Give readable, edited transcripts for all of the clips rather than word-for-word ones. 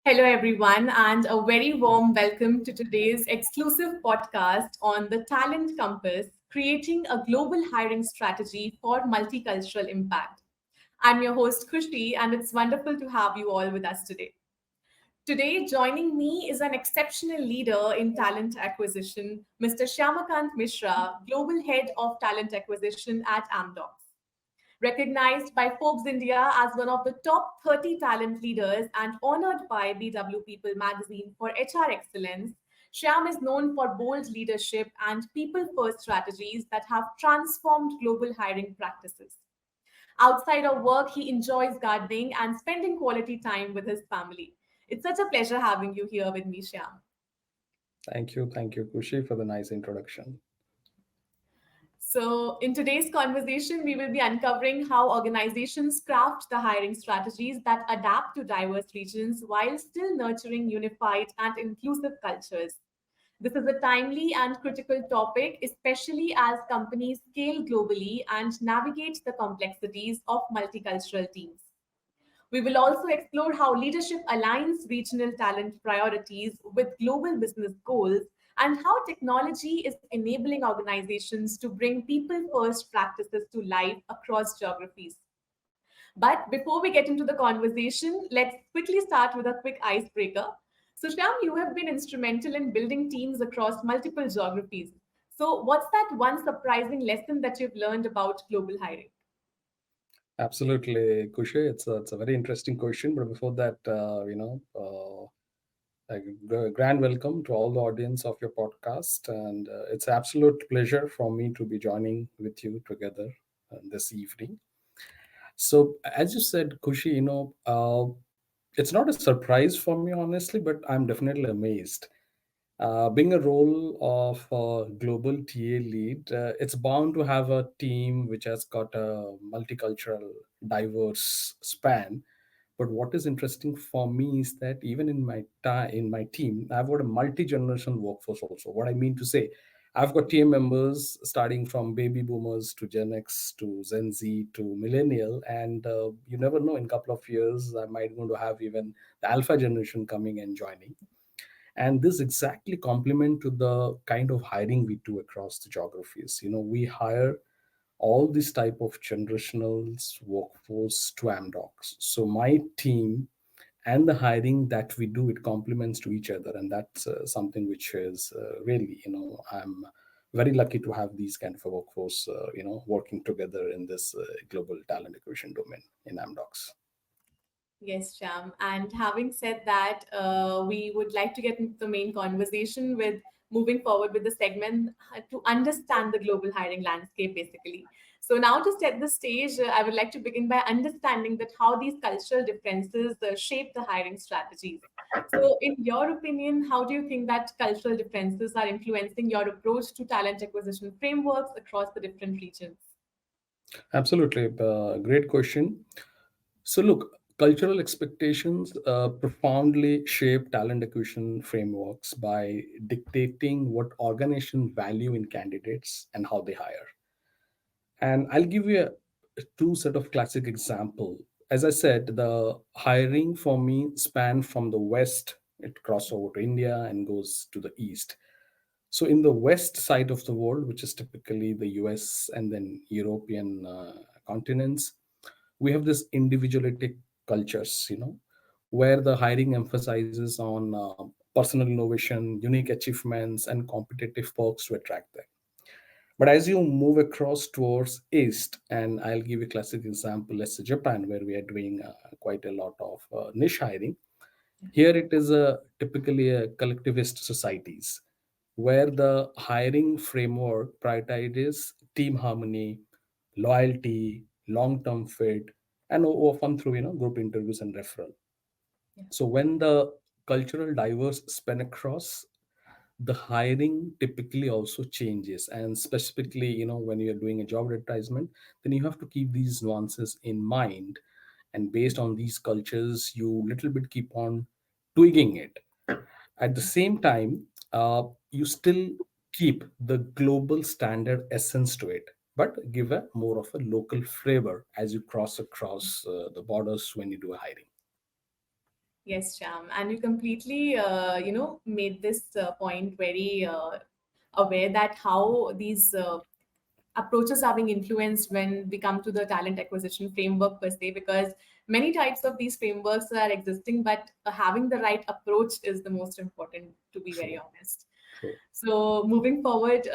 Hello, everyone, and a very warm welcome to today's exclusive podcast on the Talent Compass, creating a global hiring strategy for multicultural impact. I'm your host, Khushi, and it's wonderful to have you all with us today. Today, joining me is an exceptional leader in talent acquisition, Mr. Shyamakant Mishra, Global Head of Talent Acquisition at Amdocs. Recognized by Forbes India as one of the top 30 talent leaders and honored by BW People magazine for HR excellence, Shyam is known for bold leadership and people first strategies that have transformed global hiring practices. Outside of work, he enjoys gardening and spending quality time with his family. It's such a pleasure having you here with me, Shyam. Thank you, Kushi, for the nice introduction. So, in today's conversation, we will be uncovering how organizations craft the hiring strategies that adapt to diverse regions while still nurturing unified and inclusive cultures. This is a timely and critical topic, especially as companies scale globally and navigate the complexities of multicultural teams. We will also explore how leadership aligns regional talent priorities with global business goals and how technology is enabling organizations to bring people first practices to life across geographies. But before we get into the conversation, let's quickly start with a quick icebreaker. So, Shyam, you have been instrumental in building teams across multiple geographies. So, what's that one surprising lesson that you've learned about global hiring? Absolutely, Kushi. It's a very interesting question. But before that, a grand welcome to all the audience of your podcast, and it's absolute pleasure for me to be joining with you together this evening. So, as you said, Kushi, it's not a surprise for me, honestly, but I'm definitely amazed. Being a role of a global TA lead, it's bound to have a team which has got a multicultural, diverse span. But what is interesting for me is that even in my team, I've got a multi-generational workforce also. What I mean to say, I've got team members starting from baby boomers to Gen X to Gen Z to millennial, and you never know. In a couple of years, I might going to have even the alpha generation coming and joining, and this exactly complement to the kind of hiring we do across the geographies. We hire all this type of generational workforce to Amdocs. So my team and the hiring that we do, it complements to each other, and that's something which is really, I'm very lucky to have these kind of a workforce working together in this global talent acquisition domain in Amdocs. Yes, Sham. And having said that, we would like to get into the main conversation with moving forward with the segment to understand the global hiring landscape, basically. So now to set the stage, I would like to begin by understanding that how these cultural differences shape the hiring strategies. So, in your opinion, how do you think that cultural differences are influencing your approach to talent acquisition frameworks across the different regions? Absolutely, great question. So, look, cultural expectations profoundly shape talent acquisition frameworks by dictating what organizations value in candidates and how they hire. And I'll give you a two set of classic example. As I said, the hiring for me span from the west, it crosses over to India and goes to the east. So in the west side of the world, which is typically the US and then European continents, we have this individualistic cultures, where the hiring emphasizes on personal innovation, unique achievements, and competitive perks to attract them. But as you move across towards east, and I'll give you a classic example, let's say Japan, where we are doing quite a lot of niche hiring. Here it is typically a collectivist societies where the hiring framework prioritizes team harmony, loyalty, long-term fit, and often through group interviews and referral. Yeah. So when the cultural diverse span across, the hiring typically also changes, and specifically when you're doing a job advertisement, then you have to keep these nuances in mind, and based on these cultures you little bit keep on tweaking it. At the same time, you still keep the global standard essence to it, but give a more of a local flavor as you cross across the borders when you do a hiring. Yes, Sham, and you completely, made this point very aware that how these approaches are being influenced when we come to the talent acquisition framework per se, because many types of these frameworks are existing, but having the right approach is the most important, to be very True, honest. true. So, moving forward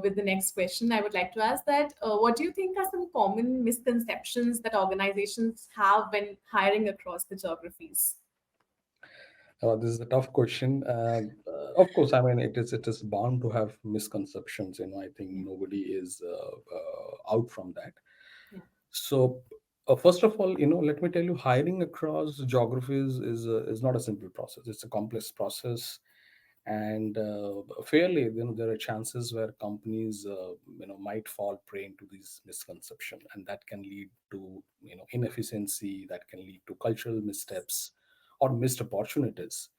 with the next question, I would like to ask that what do you think are some common misconceptions that organizations have when hiring across the geographies? This is a tough question. Of course, I mean it is bound to have misconceptions. I think Yeah, nobody is out from that. yeah, So, first of all, let me tell you, hiring across geographies is not a simple process. It's a complex process, and fairly, there are chances where companies, might fall prey into these misconceptions, and that can lead to inefficiency, that can lead to cultural missteps or missed opportunities.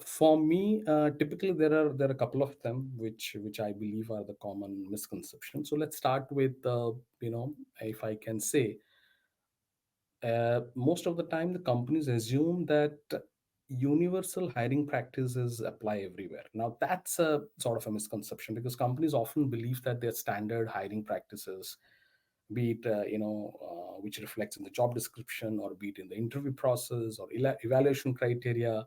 For me, typically there are a couple of them which I believe are the common misconceptions. So let's start with if I can say, most of the time the companies assume that universal hiring practices apply everywhere. Now that's a sort of a misconception, because companies often believe that their standard hiring practices, be it which reflects in the job description, or be it in the interview process or evaluation criteria,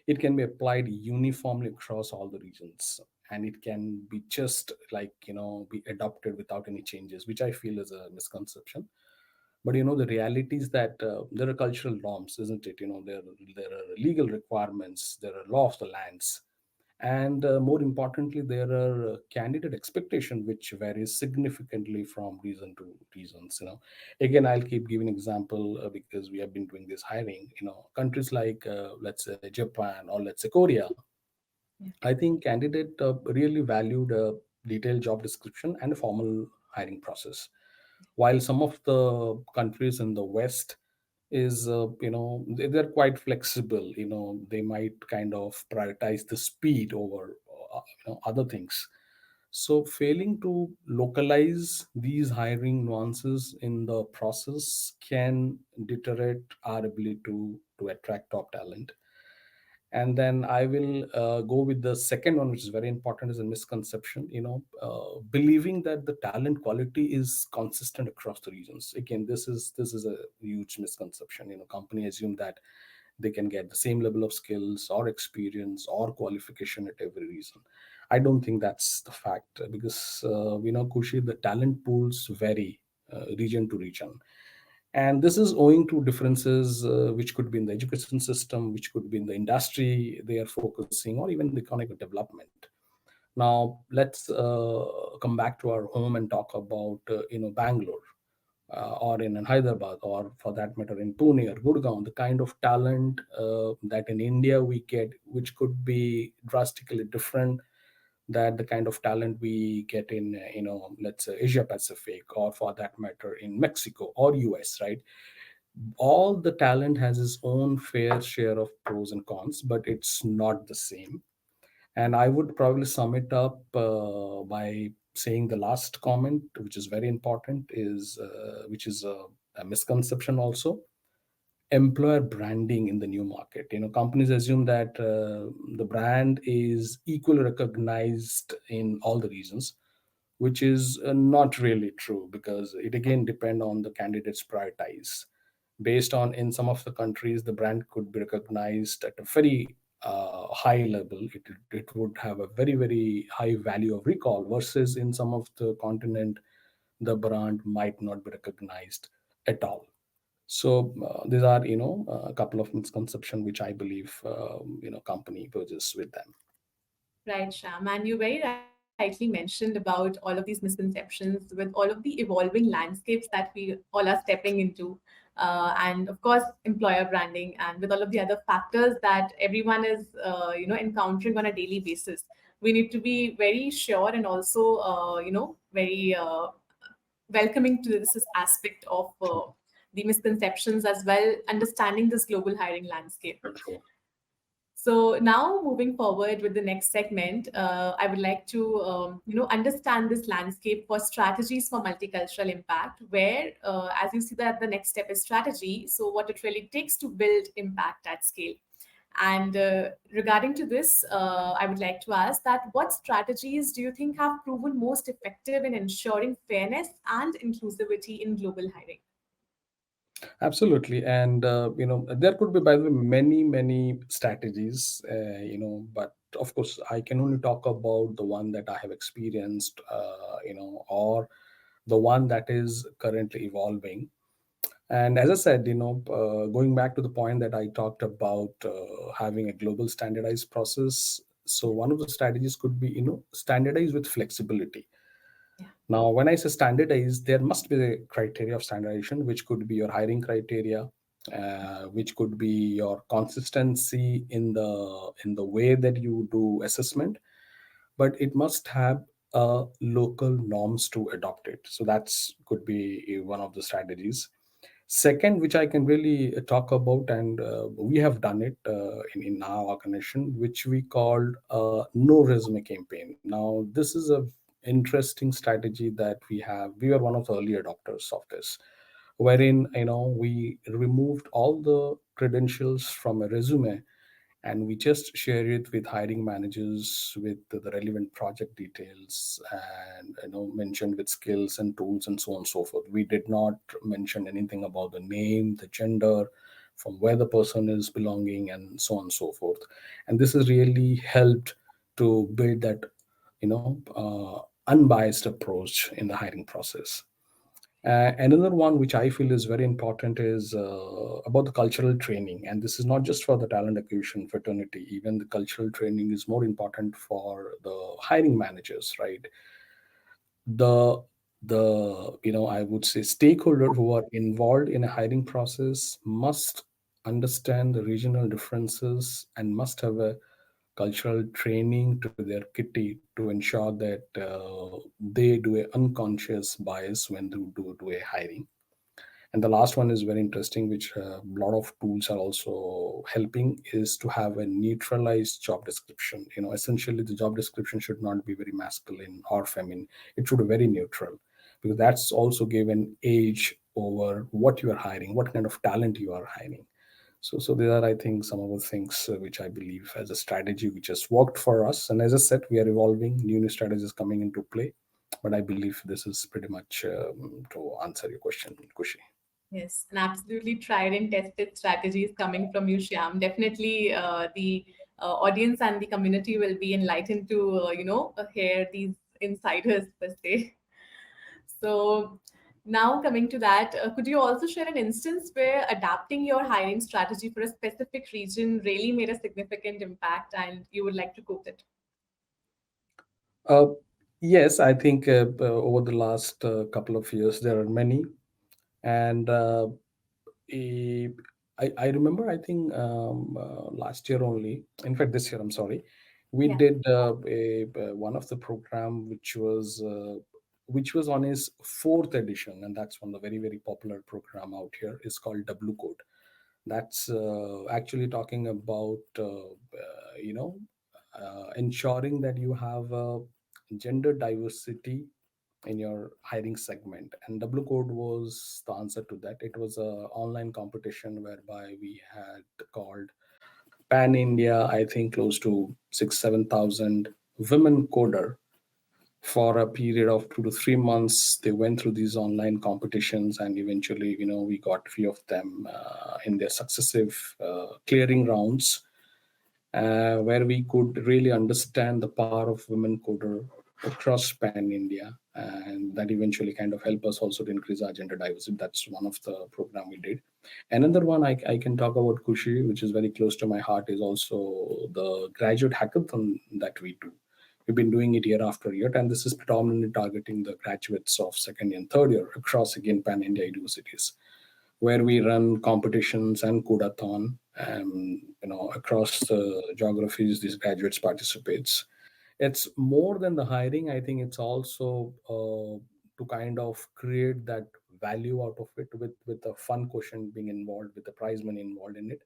it can be applied uniformly across all the regions, and it can be just like be adopted without any changes, which I feel is a misconception. But the reality is that there are cultural norms, isn't it? There are legal requirements, there are law of the lands, and more importantly, there are candidate expectation which varies significantly from region to regions. Again, I'll keep giving example, because we have been doing this hiring. Countries like, let's say, Japan, or let's say Korea, yeah, I think candidate really valued a detailed job description and a formal hiring process, while some of the countries in the West is they're quite flexible. They might kind of prioritize the speed over other things. So failing to localize these hiring nuances in the process can deteriorate our ability to attract top talent. And then I will go with the second one, which is very important, is a misconception. Believing that the talent quality is consistent across the regions. Again, this is a huge misconception. Company assume that they can get the same level of skills or experience or qualification at every region. I don't think that's the fact, because Kushi, the talent pools vary region to region, and this is owing to differences which could be in the education system, which could be in the industry they are focusing, or even the economic development. Now let's come back to our home and talk about Bangalore, or in Hyderabad, or for that matter in Pune or Gurgaon. The kind of talent that in India we get, which could be drastically different that the kind of talent we get in let's say Asia Pacific, or for that matter in Mexico or US, right? All the talent has its own fair share of pros and cons, but it's not the same. And I would probably sum it up by saying the last comment, which is very important, is which is a misconception also: employer branding in the new market. Companies assume that the brand is equally recognized in all the regions, which is not really true, because it again depend on the candidates prioritize. Based on, in some of the countries, the brand could be recognized at a very high level. It would have a very, very high value of recall, versus in some of the continent the brand might not be recognized at all. So these are a couple of misconceptions which I believe company poses with them. right, Sham. And you very rightly mentioned about all of these misconceptions with all of the evolving landscapes that we all are stepping into. And of course, employer branding, and with all of the other factors that everyone is, encountering on a daily basis. We need to be very sure and also, very welcoming to this aspect of True. the misconceptions as well, understanding this global hiring landscape. True. So now moving forward with the next segment, I would like to understand this landscape for strategies for multicultural impact, where as you see that the next step is strategy. So what it really takes to build impact at scale. And regarding to this, I would like to ask that what strategies do you think have proven most effective in ensuring fairness and inclusivity in global hiring? Absolutely, and there could be, by the way, many strategies. But of course, I can only talk about the one that I have experienced, or the one that is currently evolving. And as I said, going back to the point that I talked about, having a global standardized process. So one of the strategies could be, standardize with flexibility. Yeah. Now, when I say standardized, there must be a criteria of standardization, which could be your hiring criteria, which could be your consistency in the way that you do assessment, but it must have local norms to adopt it. So that's could be one of the strategies. Second, which I can really talk about, and we have done it in our organization, which we called no resume campaign. Now, this is a interesting strategy that we have. We were one of the early adopters of this, wherein we removed all the credentials from a resume, and we just share it with hiring managers with the relevant project details, and mentioned with skills and tools and so on and so forth. We did not mention anything about the name, the gender, from where the person is belonging, and so on and so forth. And this has really helped to build that unbiased approach in the hiring process. Another one which I feel is very important is about the cultural training. And this is not just for the talent acquisition fraternity, even the cultural training is more important for the hiring managers, right? The I would say stakeholder who are involved in a hiring process must understand the regional differences and must have a cultural training to their kitty to ensure that they do a unconscious bias when they do a hiring. And the last one is very interesting, which a lot of tools are also helping, is to have a neutralized job description. Essentially, the job description should not be very masculine or feminine. It should be very neutral, because that's also given age over what you are hiring, what kind of talent you are hiring. So there are, I think, some of the things which I believe as a strategy which has worked for us. And as I said, we are evolving, new strategies coming into play. But I believe this is pretty much to answer your question, Kushi. Yes, and absolutely tried and tested strategies coming from you, Shyam. Definitely, the audience and the community will be enlightened to, hear these insiders per se. So, now coming to that, could you also share an instance where adapting your hiring strategy for a specific region really made a significant impact and you would like to quote it? Uh, yes, I think over the last couple of years, there are many. And eh, I remember, I think last year only, in fact, this year, I'm sorry, we Yeah. did one of the program which was on his fourth edition. And that's one of the very, very popular program out here, is called W Code. That's actually talking about ensuring that you have gender diversity in your hiring segment. And W Code was the answer to that. It was a online competition whereby we had called pan India, I think close to 6 7,000 women coder. For a period of 2 to 3 months, they went through these online competitions, and eventually, we got few of them in their successive clearing rounds, where we could really understand the power of women coder across pan India, and that eventually kind of help us also to increase our gender diversity. That's one of the program we did. Another one I can talk about, Kushi, which is very close to my heart, is also the graduate hackathon that we do. We've been doing it year after year, and this is predominantly targeting the graduates of second and third year across again pan India universities, where we run competitions and codathon, across the geographies these graduates participates. It's more than the hiring. I think it's also to kind of create that value out of it, with a fun quotient being involved, with the prize money involved in it.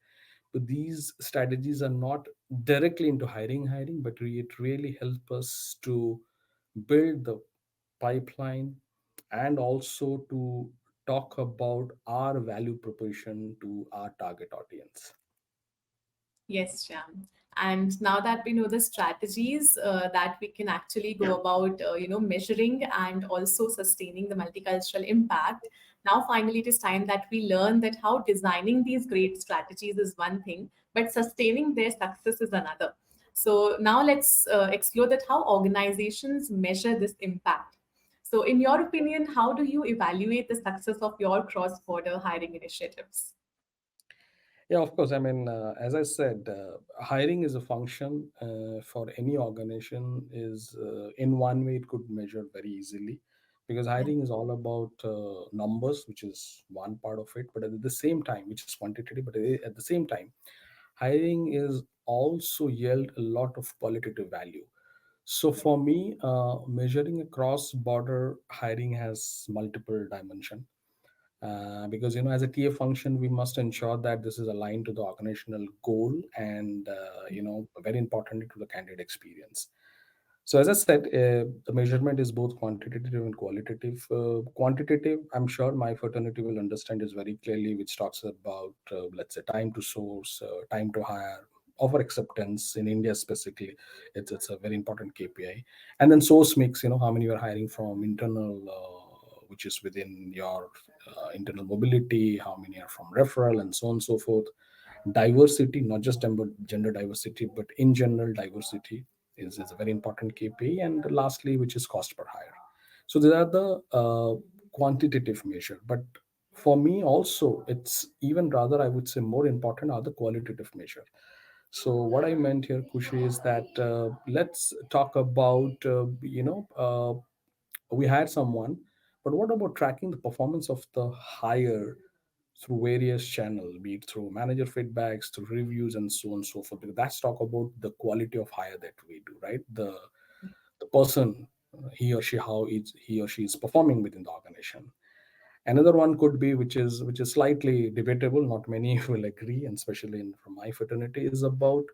these strategies are not directly into hiring, but it really helps us to build the pipeline and also to talk about our value proposition to our target audience. Yes, Sham. And now that we know the strategies that we can actually go about, measuring and also sustaining the multicultural impact, now finally it is time that we learn that how designing these great strategies is one thing, but sustaining their success is another. So now let's explore that how organizations measure this impact. So, in your opinion, how do you evaluate the success of your cross-border hiring initiatives? Yeah, of course. I mean, as I said, hiring is a function for any organization. Is in one way it could measure very easily, because Yeah. hiring is all about numbers, which is one part of it. But at the same time, which is quantitative, but at the same time, hiring is also yield a lot of qualitative value. So Yeah. for me, measuring a cross-border hiring has multiple dimension, because as a TA function, we must ensure that this is aligned to the organizational goal and very importantly to the candidate experience. So as I said, the measurement is both quantitative and qualitative. Quantitative, I'm sure my fraternity will understand is very clearly, which talks about let's say time to source, time to hire, offer acceptance in India specifically. It's a very important KPI. And then source mix, how many you're hiring from internal, which is within your internal mobility, how many are from referral, and so on and so forth. Diversity, not just about gender diversity, but in general diversity is a very important KPI. And lastly, which is cost per hire. So these are the quantitative measure. But for me also, it's even rather, I would say, more important are the qualitative measure. So what I meant here, Kushi, is that let's talk about we hired someone, but what about tracking the performance of the hire through various channels, be it through manager feedbacks, through reviews, and so on and so forth? Because that's talk about the quality of hire that we do, right? The person, he or she is performing within the organization. Another one could be, which is slightly debatable, not many will agree, and especially from my fraternity, is about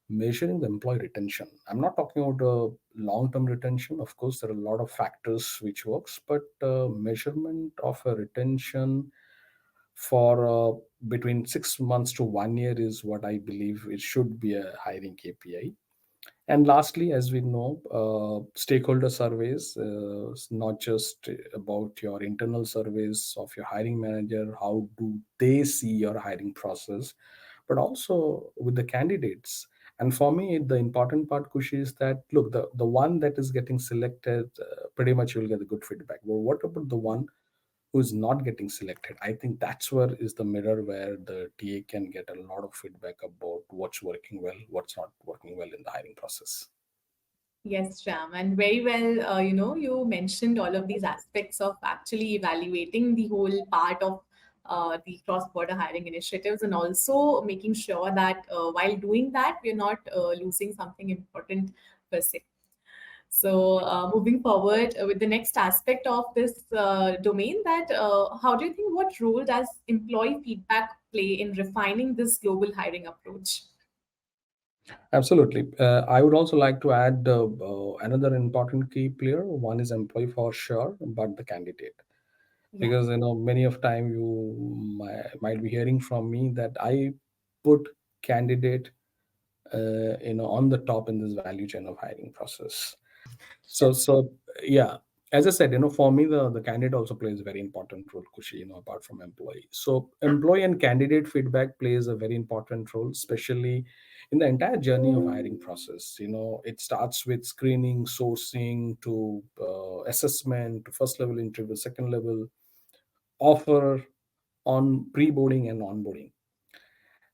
measuring the employee retention. I'm not talking about long-term retention. Of course, there are a lot of factors which works, but measurement of a retention for between 6 months to 1 year is what I believe it should be a hiring KPI. And lastly, as we know, stakeholder surveys, not just about your internal surveys of your hiring manager, how do they see your hiring process, but also with the candidates. And for me, the important part, Kushi, is that look, the one that is getting selected, pretty much you'll get a good feedback. But what about the one who is not getting selected? I think that's where is the mirror where the TA can get a lot of feedback about what's working well, what's not working well in the hiring process. Yes, Sham, and very well, you mentioned all of these aspects of actually evaluating the whole part of the cross-border hiring initiatives, and also making sure that while doing that, we're not losing something important per se. So, moving forward with the next aspect of this domain, that how do you think, what role does employee feedback play in refining this global hiring approach? Absolutely. I would also like to add another important key player. One is employee for sure, but the candidate. Yeah. Because many of time you might be hearing from me that I put candidate on the top in this value chain of hiring process. So yeah, as I said, for me the candidate also plays a very important role, Kushi, apart from employee. So employee and candidate feedback plays a very important role, especially in the entire journey of hiring process. It starts with screening, sourcing, to assessment, to first level interview, second level offer, on pre-boarding and onboarding.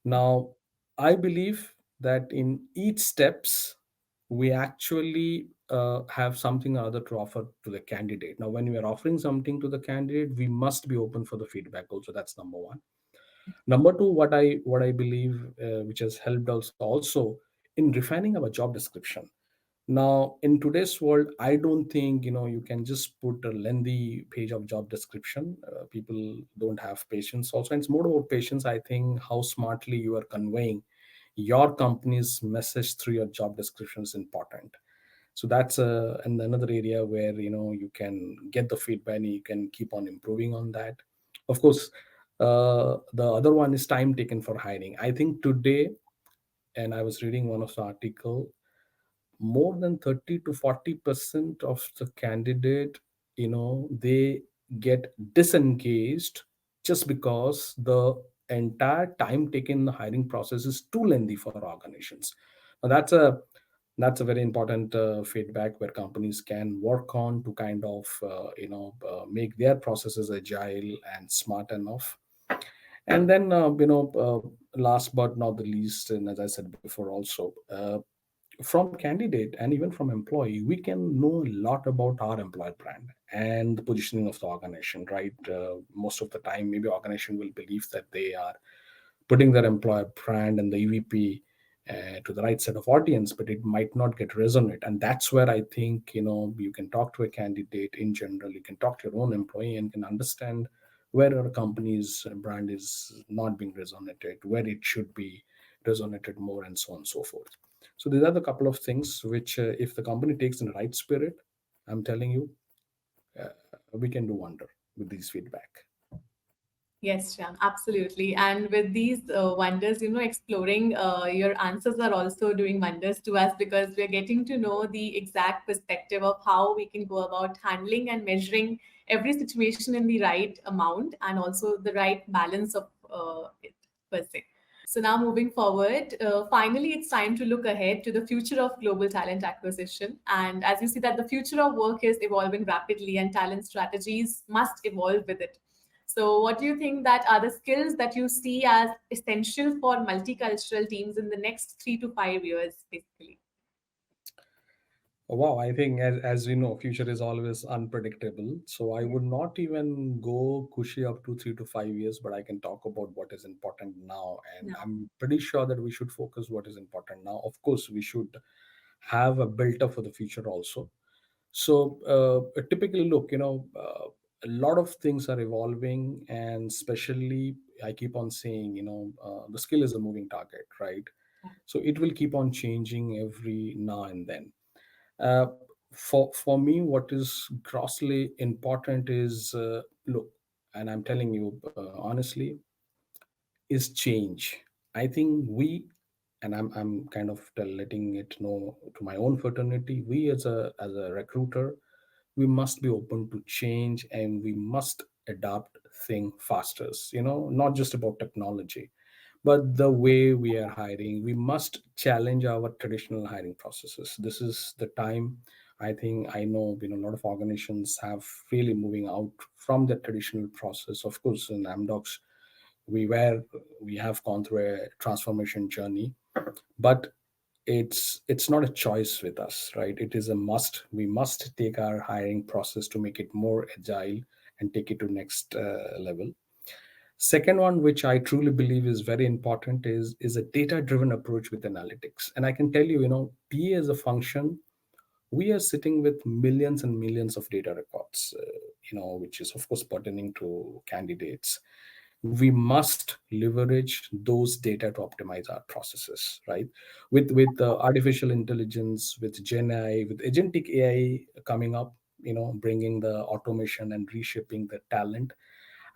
Now, I believe that in each steps, we actually have something or other to offer to the candidate. Now, when we are offering something to the candidate, we must be open for the feedback. Also, that's number one. Number two, what I believe, which has helped us also in refining our job description. Now, in today's world, I don't think you can just put a lengthy page of job description. People don't have patience. Also, it's more about patience. I think how smartly you are conveying your company's message through your job description is important. So that's and another area where you can get the feedback and you can keep on improving on that. Of course, the other one is time taken for hiring. I think today, and I was reading one of the article, more than 30 to 40% of the candidate, they get disengaged just because the entire time taken in the hiring process is too lengthy for organizations. Now that's a very important feedback where companies can work on to kind of make their processes agile and smart enough. And then last but not the least, and as I said before also, from candidate and even from employee, we can know a lot about our employer brand and the positioning of the organization, right? Most of the time maybe organization will believe that they are putting their employer brand and the EVP to the right set of audience, but it might not get resonate. And that's where I think you can talk to a candidate in general, you can talk to your own employee and can understand where our company's brand is not being resonated, where it should be resonated more, and so on and so forth. So these are the couple of things which, if the company takes in the right spirit, I'm telling you, uh, we can do wonder with these feedback. Yes, Shyam, absolutely. And with these wonders, exploring your answers are also doing wonders to us because we're getting to know the exact perspective of how we can go about handling and measuring every situation in the right amount and also the right balance of it per se. So now moving forward, finally, it's time to look ahead to the future of global talent acquisition. And as you see that the future of work is evolving rapidly and talent strategies must evolve with it. So what do you think that are the skills that you see as essential for multicultural teams in the next 3 to 5 years, basically? Wow, I think as we know, future is always unpredictable. So I Yes. would not even go cushy up to 3 to 5 years, but I can talk about what is important now. And Now. I'm pretty sure that we should focus what is important now. Of course, we should have a built up for the future also. So typically, look, a lot of things are evolving, and especially I keep on saying, the skill is a moving target, right? So it will keep on changing every now and then. uh, for me, what is grossly important is, look, and I'm telling you honestly, is change. I think we, and I'm kind of letting it know to my own fraternity, we as a recruiter, we must be open to change and we must adapt thing faster. Not just about technology, but the way we are hiring. We must challenge our traditional hiring processes. This is the time. I think, I know, a lot of organizations have really moving out from the traditional process. Of course, in Amdocs, we were we have gone through a transformation journey, but it's not a choice with us, right? It is a must. We must take our hiring process to make it more agile and take it to next level. Second one, which I truly believe is very important, is a data driven approach with analytics. And I can tell you, ta as a function, we are sitting with millions and millions of data records, which is of course pertaining to candidates. We must leverage those data to optimize our processes, right? With artificial intelligence, with Gen AI, with agentic AI coming up, bringing the automation and reshaping the talent.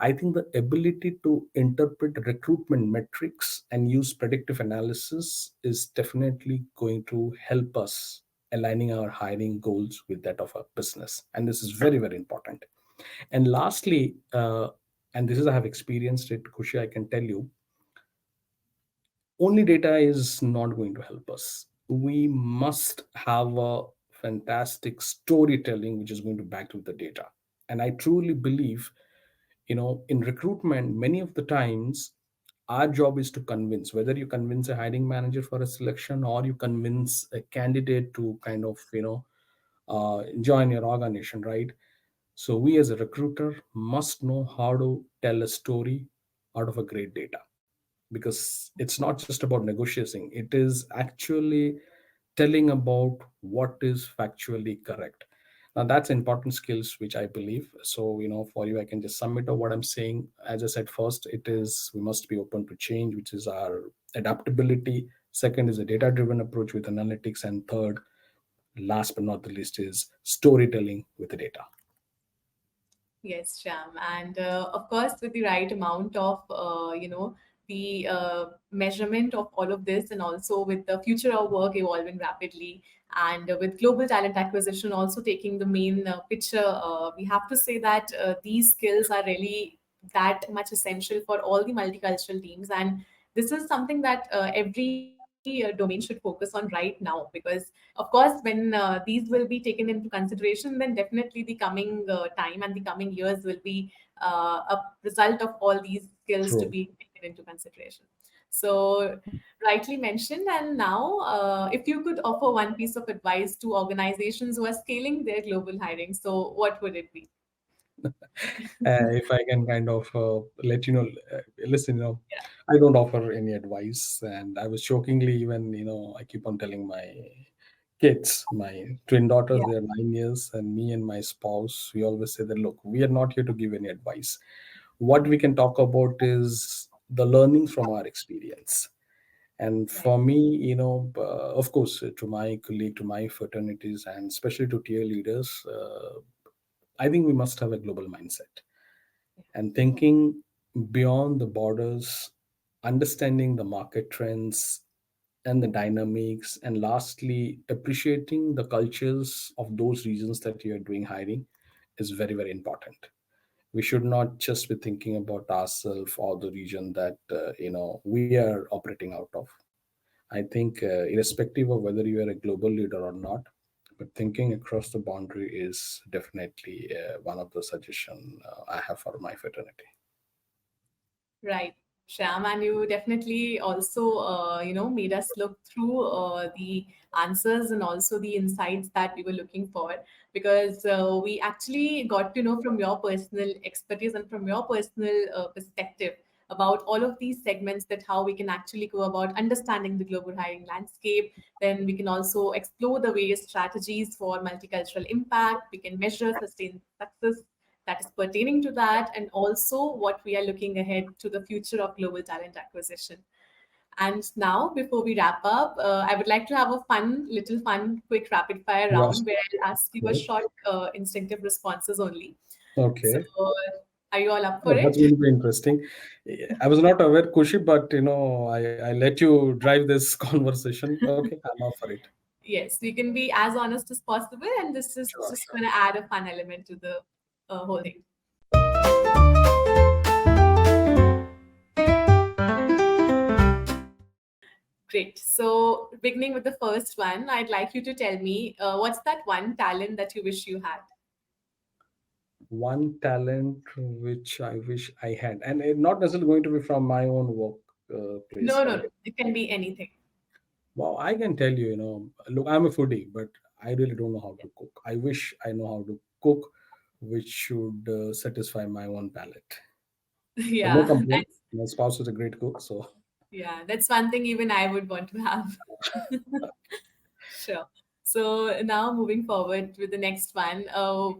I think the ability to interpret recruitment metrics and use predictive analysis is definitely going to help us aligning our hiring goals with that of our business, and this is very, very important. And lastly, and this is, I have experienced it, Kushi, I can tell you, only data is not going to help us. We must have a fantastic storytelling which is going to back with the data. And I truly believe, in recruitment, many of the times our job is to convince, whether you convince a hiring manager for a selection or you convince a candidate to kind of, join your organization, right? So we as a recruiter must know how to tell a story out of a great data, because it's not just about negotiating. It is actually telling about what is factually correct. Now that's important skills which I believe. So for you I can just sum it up what I'm saying. As I said, first it is we must be open to change, which is our adaptability. Second is a data driven approach with analytics, and third, last but not the least, is storytelling with the data. Yes, Sham, and of course, with the right amount of the measurement of all of this, and also with the future of work evolving rapidly, and with global talent acquisition also taking the main picture, we have to say that these skills are really that much essential for all the multicultural teams, and this is something that every domain should focus on right now, because of course when these will be taken into consideration, then definitely the coming time and the coming years will be a result of all these skills to True. be taken into consideration. So rightly mentioned. And now if you could offer one piece of advice to organizations who are scaling their global hiring, so what would it be? If I can kind of let you know, listen, Yeah, I don't offer any advice, and I was jokingly even, I keep on telling my kids, my twin daughters, yeah, they're 9 years, and me and my spouse, we always say that, look, we are not here to give any advice. What we can talk about is the learnings from our experience. And right, for me, of course, to my colleague, to my fraternities, and especially to tier leaders, I think we must have a global mindset and thinking beyond the borders, understanding the market trends and the dynamics, and lastly, appreciating the cultures of those regions that you are doing hiring is very, very important. We should not just be thinking about ourselves or the region that we are operating out of. I think, irrespective of whether you are a global leader or not, but thinking across the boundary is definitely one of the suggestion I have for my fraternity. right. Sham, and you definitely also, made us look through the answers and also the insights that we were looking for, because we actually got to know from your personal expertise and from your personal perspective about all of these segments, that how we can actually go about understanding the global hiring landscape. Then we can also explore the various strategies for multicultural impact. We can measure sustained success that is pertaining to that, and also what we are looking ahead to the future of global talent acquisition. And now, before we wrap up, I would like to have a fun, quick rapid fire Yes. round where I'll ask you a Right. short, instinctive responses only. So, Okay. are you all up for Oh, it? that's going to be interesting. I was not aware, Kushi, but I let you drive this conversation. Okay, I'm up for it. Yes, we can be as honest as possible, and this is Sure, just sure. going to add a fun element to the whole thing. Great. So, beginning with the first one, I'd like you to tell me what's that one talent that you wish you had? One talent which I wish I had, and it not necessarily going to be from my own work place, No, no, right? no. It can be anything. Well, I can tell you, look, I'm a foodie, but I really don't know how to cook. I wish I know how to cook, which should satisfy my own palate. But no Yeah, complaint. that's My spouse is a great cook, so yeah, that's one thing even I would want to have. Sure. So now moving forward with the next one,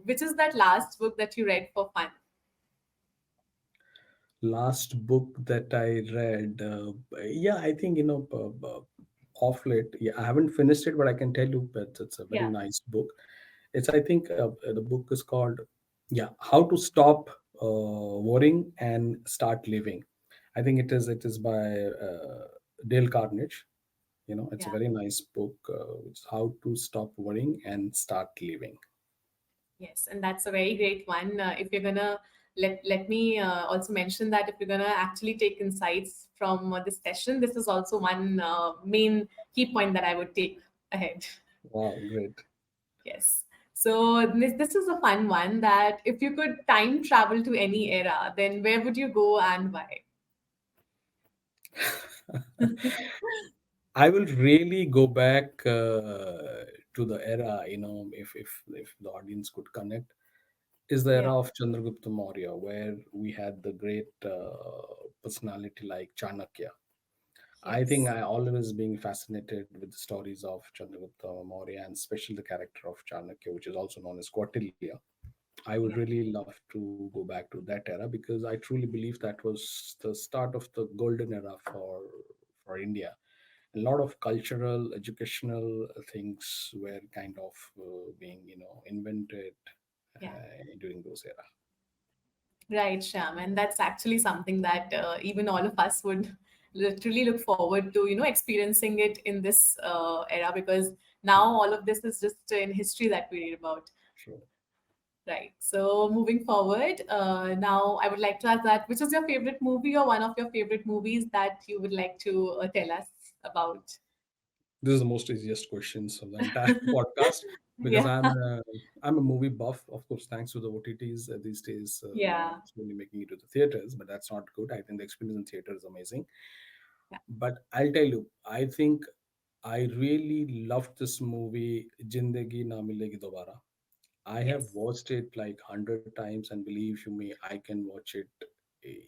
which is that last book that you read for fun? last book that I read, yeah, I think off late. Yeah, I haven't finished it, but I can tell you that it's a very Yeah. nice book. It's I think the book is called, yeah, How to Stop Worrying and Start Living. I think it is by Dale Carnage. It's a Yeah. very nice book. It's How to Stop Worrying and Start Living. Yes, and that's a very great one. If you're gonna let me also mention that if you're gonna actually take insights from this session, this is also one main key point that I would take ahead. Wow, great. Yes. So this is a fun one, that if you could time travel to any era, then where would you go and why? I will really go back to the era, if the audience could connect, is the Yeah. era of Chandragupta Maurya, where we had the great personality like Chanakya. I think Yes. I always being fascinated with the stories of Chandragupta Maurya and especially the character of Chanakya, which is also known as Kautilya. I would Yeah. really love to go back to that era because I truly believe that was the start of the golden era for India. A lot of cultural, educational things were kind of being, invented Yeah. during those era. Right, Sham. And that's actually something that even all of us would literally look forward to, experiencing it in this era, because now Hmm. all of this is just in history that we read about. Sure. Right. So moving forward, now I would like to ask that which is your favorite movie or one of your favorite movies that you would like to tell us about? This is the most easiest questions of the entire podcast because Yeah. I'm a movie buff. Of course, thanks to the OTTs these days, Yeah. it's only making it to the theaters, but that's not good. I think the experience in theater is amazing. Yeah. But I'll tell you, I think I really loved this movie, Jindagi Na Milegi Dobara. I have Yes. watched it like 100 times, and believe you me, I can watch it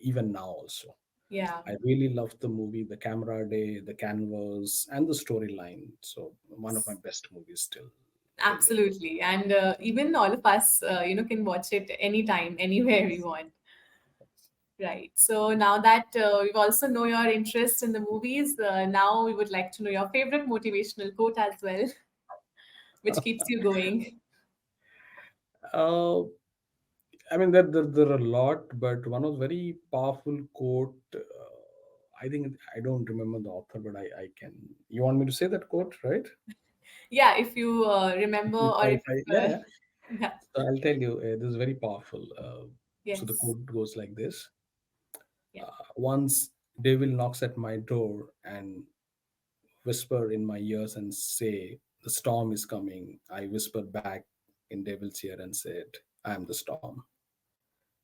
even now also. Yeah. I really loved the movie, the camera day, the canvas, and the storyline. So one of my best movies still till date. Absolutely. And even all of us, can watch it anytime, anywhere we want. Right. So now that we also know your interest in the movies, now we would like to know your favorite motivational quote as well, which keeps you going. uh, I mean, there are a lot, but one was very powerful quote. I think I don't remember the author, but I can. You want me to say that quote, right? Yeah, if you remember, or if Yeah, uh, yeah. yeah, So I'll tell you, this is very powerful. So the yes, quote goes like this: yeah, Once devil knocks at my door and whisper in my ears and say, "The storm is coming," I whisper back in devil's ear and said, "I am the storm."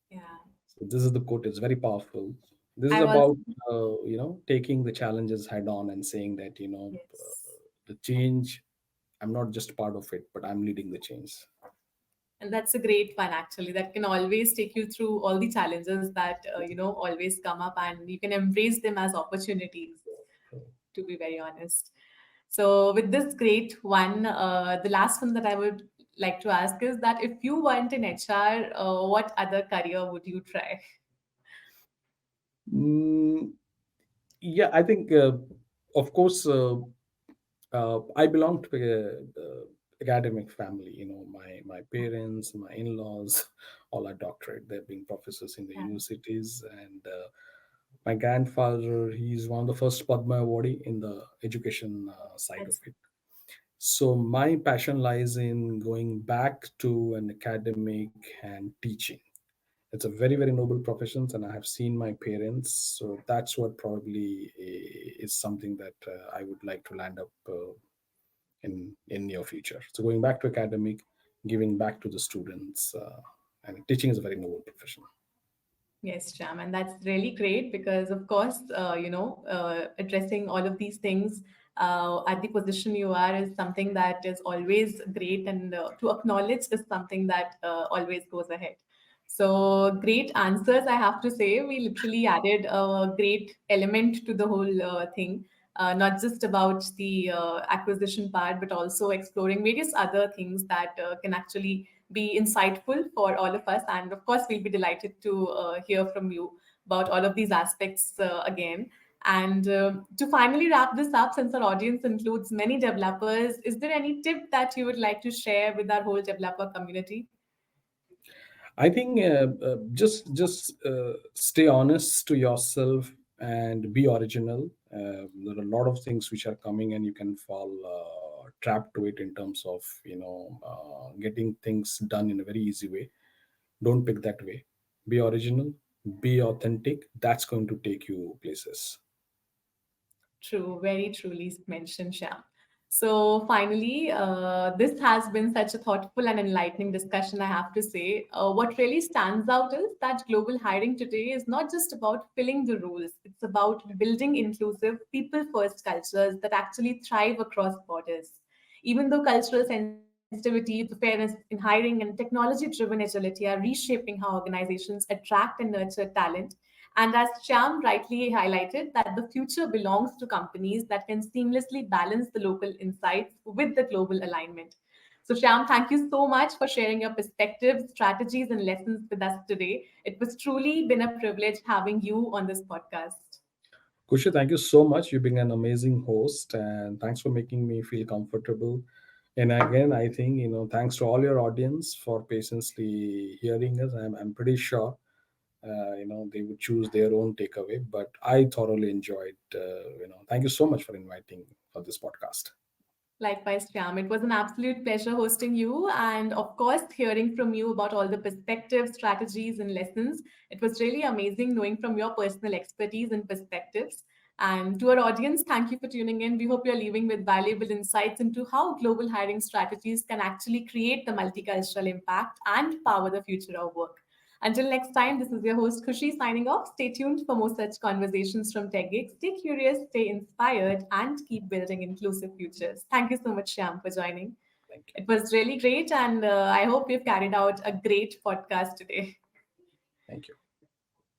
yeah. So this is the quote. It's very powerful. This is I've also about taking the challenges head on and saying that yes, the change. I'm not just part of it, but I'm leading the change. and that's a great one actually. That can always take you through all the challenges that always come up, and you can embrace them as opportunities. To be very honest. So, with this great one, the last one that I would like to ask is that if you weren't in HR, what other career would you try? Mm, yeah, I think, of course, I belong to academic family. My parents, my in-laws, all are doctorate. They're being professors in the Yeah, universities, and my grandfather, he's one of the first Padma Awardee in the education side of that's it. So my passion lies in going back to an academic and teaching. It's a very, very noble profession, and I have seen my parents. So that's what probably is something that I would like to land up in near future. So going back to academic, giving back to the students, and teaching is a very noble profession. yes, Jam, and that's really great because, of course, addressing all of these things at the position you are is something that is always great, and to acknowledge is something that always goes ahead. So, great answers, I have to say. We literally added a great element to the whole thing. Not just about the acquisition part, but also exploring various other things that can actually be insightful for all of us. And of course, we'll be delighted to hear from you about all of these aspects again. And to finally wrap this up, since our audience includes many developers, is there any tip that you would like to share with our whole developer community? I think just stay honest to yourself and be original. There are a lot of things which are coming, and you can fall trapped to it in terms of getting things done in a very easy way. Don't pick that way. Be original. Be authentic. That's going to take you places. True, very truly mentioned, Shyam. So, finally, this has been such a thoughtful and enlightening discussion, I have to say. What really stands out is that global hiring today is not just about filling the roles, it's about building inclusive, people first cultures that actually thrive across borders. Even though cultural sensitivity, the fairness in hiring, and technology driven agility are reshaping how organizations attract and nurture talent, And as Shyam rightly highlighted, that the future belongs to companies that can seamlessly balance the local insights with the global alignment. So, Shyam, thank you so much for sharing your perspectives, strategies, and lessons with us today. It was truly been a privilege having you on this podcast. Kushi, thank you so much. You've been an amazing host, and thanks for making me feel comfortable. And again, I think, thanks to all your audience for patiently hearing us. I'm pretty sure, they would choose their own takeaway. But I thoroughly enjoyed. Thank you so much for inviting for this podcast. Likewise, Shyam. It was an absolute pleasure hosting you and, of course, hearing from you about all the perspectives, strategies, and lessons. It was really amazing knowing from your personal expertise and perspectives. And to our audience, thank you for tuning in. We hope you're leaving with valuable insights into how global hiring strategies can actually create the multicultural impact and power the future of work. Until next time, this is your host Khushi signing off. Stay tuned for more such conversations from TechGeek. Stay curious, stay inspired, and keep building inclusive futures. Thank you so much, Shyam, for joining. Thank you. It was really great, and I hope you've carried out a great podcast today. Thank you.